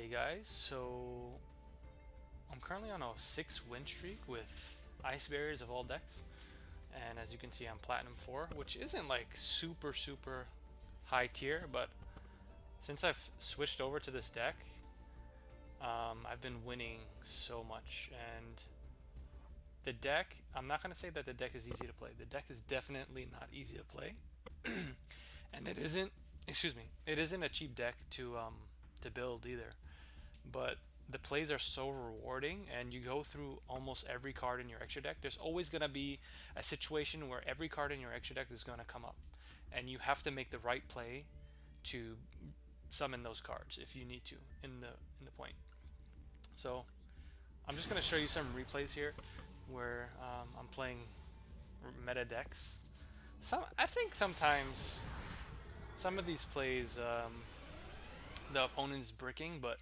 Hey guys, so I'm currently on a 6 win streak with Ice Barriers of all decks, and as you can see I'm Platinum 4, which isn't like super high tier, but since I've switched over to this deck, I've been winning so much. And the deck, I'm not going to say that the deck is easy to play. The deck is definitely not easy to play, and it isn't, excuse me, it isn't a cheap deck to build either. But the plays are so rewarding, and you go through almost every card in your extra deck. There's always going to be a situation where every card in your extra deck is going to come up, and you have to make the right play to summon those cards if you need to in the point. So I'm just going to show you some replays here where I'm playing meta decks. I think sometimes some of these plays the opponent's bricking, but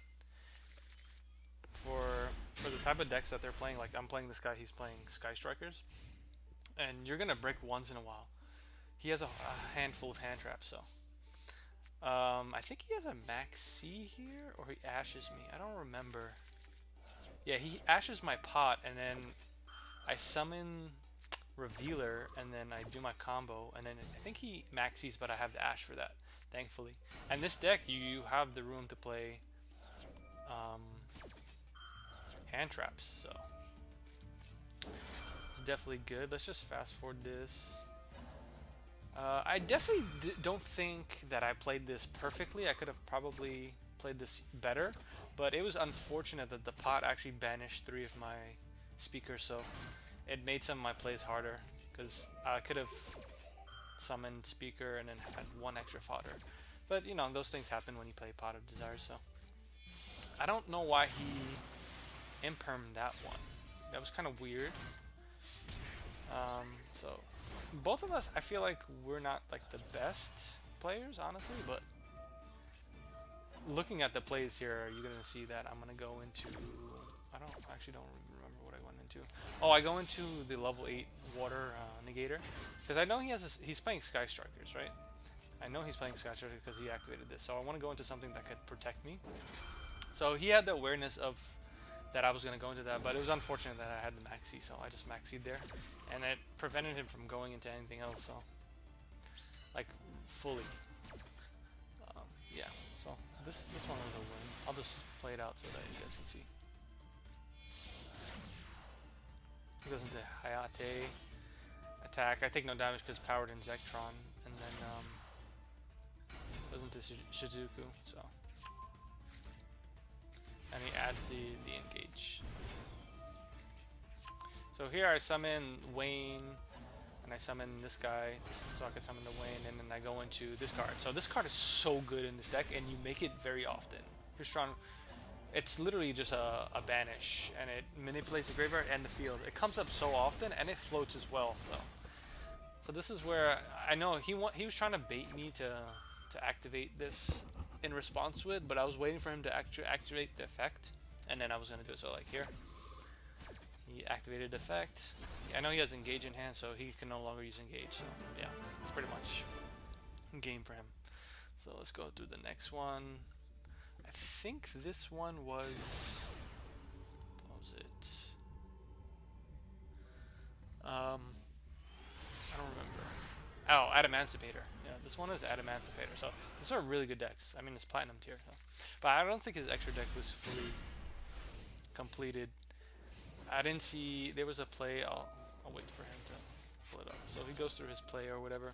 for the type of decks that they're playing, like I'm playing this guy, he's playing Sky Strikers, and you're gonna brick once in a while. He has a handful of hand traps, so I think he has a max C here, or he ashes me. I don't remember. Yeah, he ashes my pot, and then I summon Revealer, and then I do my combo, and then I think he maxes, but I have the ash for that, thankfully. And this deck, you have the room to play um, hand traps, so it's definitely good. Let's just fast forward this. I definitely don't think that I played this perfectly. I could have probably played this better, but it was unfortunate that the pot actually banished 3 of my speakers, so it made some of my plays harder, because I could have summoned speaker and then had 1 extra fodder. But you know, those things happen when you play Pot of Desire, so I don't know why he impermed that one. That was kind of weird. So both of us, I feel like we're not like the best players, honestly, but looking at the plays here, you're gonna see that I'm gonna go into, I actually don't remember what I went into. Oh, I go into the level 8 water negator, because I know he's playing Sky Strikers, right? I know he's playing Sky Strikers because he activated this, so I want to go into something that could protect me. So he had the awareness of that I was going to go into that, but it was unfortunate that I had the maxi, so I just maxied there, and it prevented him from going into anything else, so like fully. Yeah, so this one was a win. I'll just play it out so that you guys can see. He goes into Hayate attack. I take no damage because powered in Zectron, and then goes into Shizuku, so. And he adds the engage. So here I summon Wayne, and I summon this guy, so I can summon the Wayne, and then I go into this card. So this card is so good in this deck, and you make it very often. You're strong. It's literally just a banish, and it manipulates the graveyard and the field. It comes up so often, and it floats as well. So this is where I know he was trying to bait me to activate this in response to it, but I was waiting for him to actually activate the effect, and then I was gonna do it. So like here, he activated the effect. I know he has engage in hand, so he can no longer use engage. So yeah, it's pretty much game for him. So let's go through the next one. I think this one was, what was it? I don't remember. Oh, Adamancipator. Yeah, this one is Adamancipator. So these are really good decks. I mean, it's Platinum tier. So. But I don't think his extra deck was fully completed. I didn't see, there was a play. I'll wait for him to pull it up. So he goes through his play or whatever.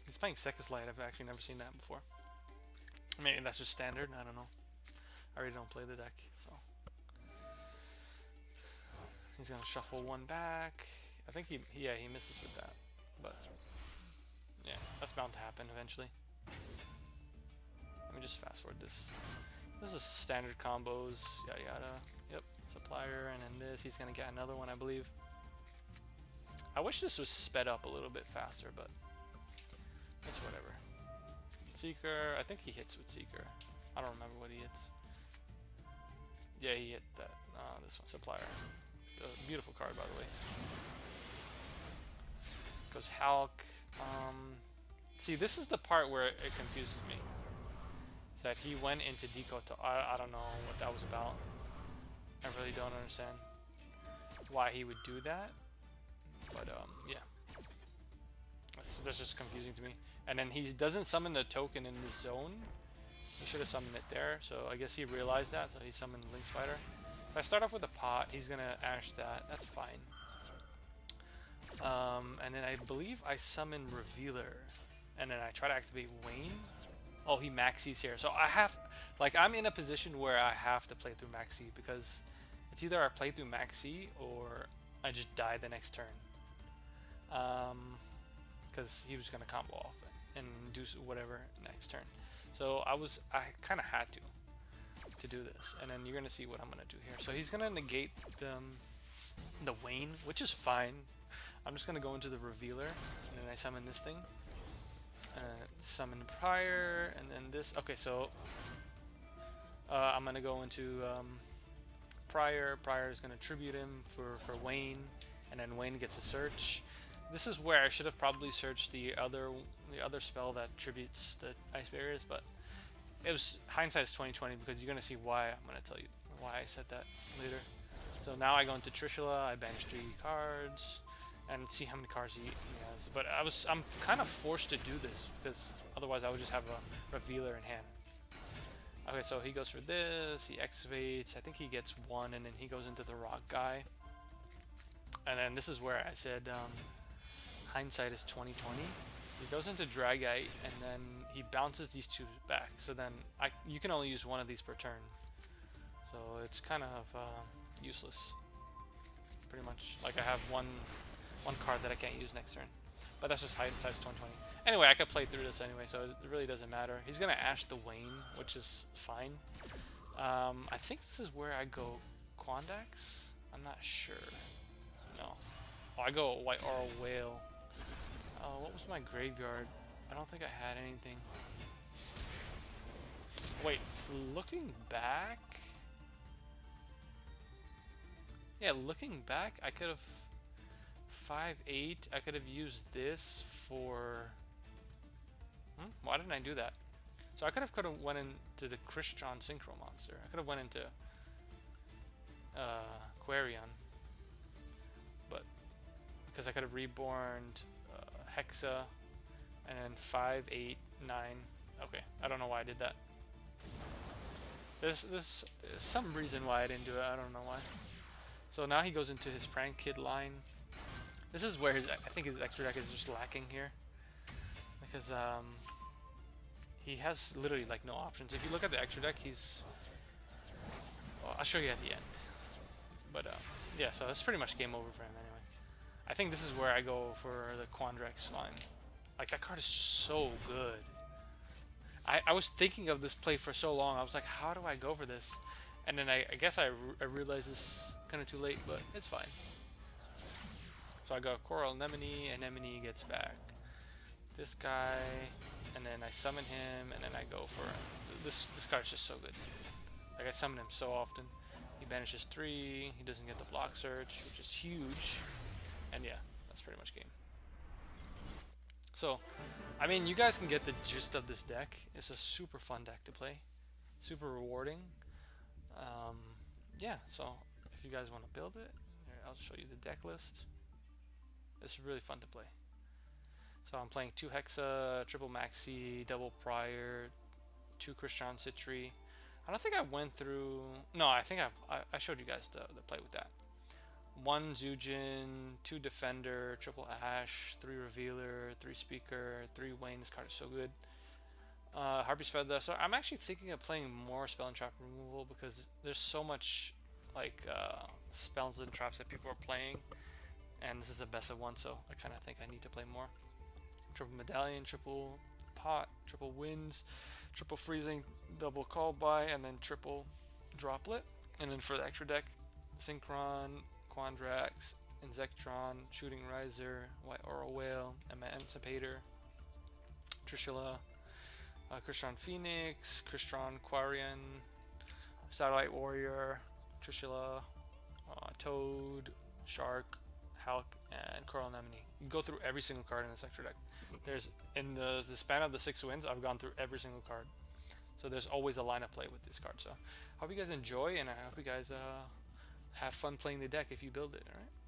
He's playing Second Light. I've actually never seen that before. Maybe that's just standard. I don't know. I already don't play the deck, so. He's gonna shuffle 1 back. I think he misses with that, but yeah, that's bound to happen eventually. Let me just fast forward this. This is standard combos, yada yada. Yep, supplier, and then this. He's gonna get another one, I believe. I wish this was sped up a little bit faster, but it's whatever. Seeker, I think he hits with Seeker. I don't remember what he hits. Yeah, he hit that. This one, supplier. Beautiful card, by the way. Goes Hulk. See, this is the part where it confuses me. Is that he went into Deco to I don't know what that was about. I really don't understand why he would do that. But yeah, that's just confusing to me. And then he doesn't summon the token in the zone. He should have summoned it there. So I guess he realized that. So he summoned Link Spider. If I start off with a pot, he's gonna Ash that. That's fine. And then I believe I summon Revealer, and then I try to activate Wayne. Oh, he maxis here. So I have, like, I'm in a position where I have to play through maxi because it's either I play through maxi or I just die the next turn. Because he was gonna combo off it and do whatever next turn. So I kind of had to do this, and then you're gonna see what I'm gonna do here. So he's gonna negate the Wayne, which is fine. I'm just gonna go into the Revealer, and then I summon this thing. Summon Prior, and then this. Okay, so I'm gonna go into Prior. Prior is gonna tribute him for Wayne, and then Wayne gets a search. This is where I should have probably searched the other spell that tributes the Ice Barriers, but it was hindsight is 2020 because you're gonna see why. I'm gonna tell you why I said that later. So now I go into Trishula. I banish 3 cards. And see how many cards he has. But I'm kind of forced to do this because otherwise I would just have a Revealer in hand. Okay, so he goes for this, he excavates, I think he gets 1, and then he goes into the rock guy. And then this is where I said hindsight is 2020. He goes into Dragite, and then he bounces these 2 back. So then you can only use 1 of these per turn. So it's kind of useless. Pretty much. Like I have one card that I can't use next turn. But that's just hindsight 2020. Anyway, I could play through this anyway, so it really doesn't matter. He's going to Ash the Wayne, which is fine. I think this is where I go Quandax. I'm not sure. No. Oh, I go White Oral Whale. What was my graveyard? I don't think I had anything. Wait, looking back? Yeah, looking back, I could have 5/8. I could have used this for. Why didn't I do that? So I could have went into the Christian Synchro Monster. I could have went into Quarion, but because I could have reborn Hexa, and then 5, 8, 9. Okay, I don't know why I did that. There's some reason why I didn't do it. I don't know why. So now he goes into his Prank Kid line. This is where I think his extra deck is just lacking here, because he has literally like no options. If you look at the extra deck, well, I'll show you at the end. But yeah, so that's pretty much game over for him anyway. I think this is where I go for the Quandax line. Like, that card is so good. I was thinking of this play for so long. I was like, how do I go for this? And then I guess I realized this kind of too late, but it's fine. So I go Coral Anemone. Anemone gets back this guy, and then I summon him, and then I go for this card is just so good. Like, I summon him so often. He banishes 3. He doesn't get the block search, which is huge. And yeah, that's pretty much game. So, I mean, you guys can get the gist of this deck. It's a super fun deck to play, super rewarding. Yeah, so if you guys want to build it, here, I'll show you the deck list. It's really fun to play. So I'm playing 2 Hexa, triple Maxi, double Prior, 2 Christian Citri. I don't think I went through. No, I think I showed you guys the play with that. 1 Zujin, 2 Defender, triple Ash, 3 Revealer, 3 Speaker, 3 Wayne. This card is so good. Harpy's Feather. So I'm actually thinking of playing more Spell and Trap removal because there's so much like spells and traps that people are playing, and this is a best of 1, so I kind of think I need to play more. Triple Medallion, triple Pot, triple Winds, triple Freezing, double Call By, and then triple Droplet. And then for the extra deck, Synchron, Quandax, Insectron, Shooting Riser, White Oral Whale, Emancipator, Trishula, Christian Phoenix, Christian Quarion, Satellite Warrior, Trishula, Toad, Shark, Hulk, and Coral Anemone. You go through every single card in this extra deck. there's in the span of the 6 wins, I've gone through every single card. So there's always a line of play with this card. So I hope you guys enjoy, and I hope you guys have fun playing the deck if you build it. All right.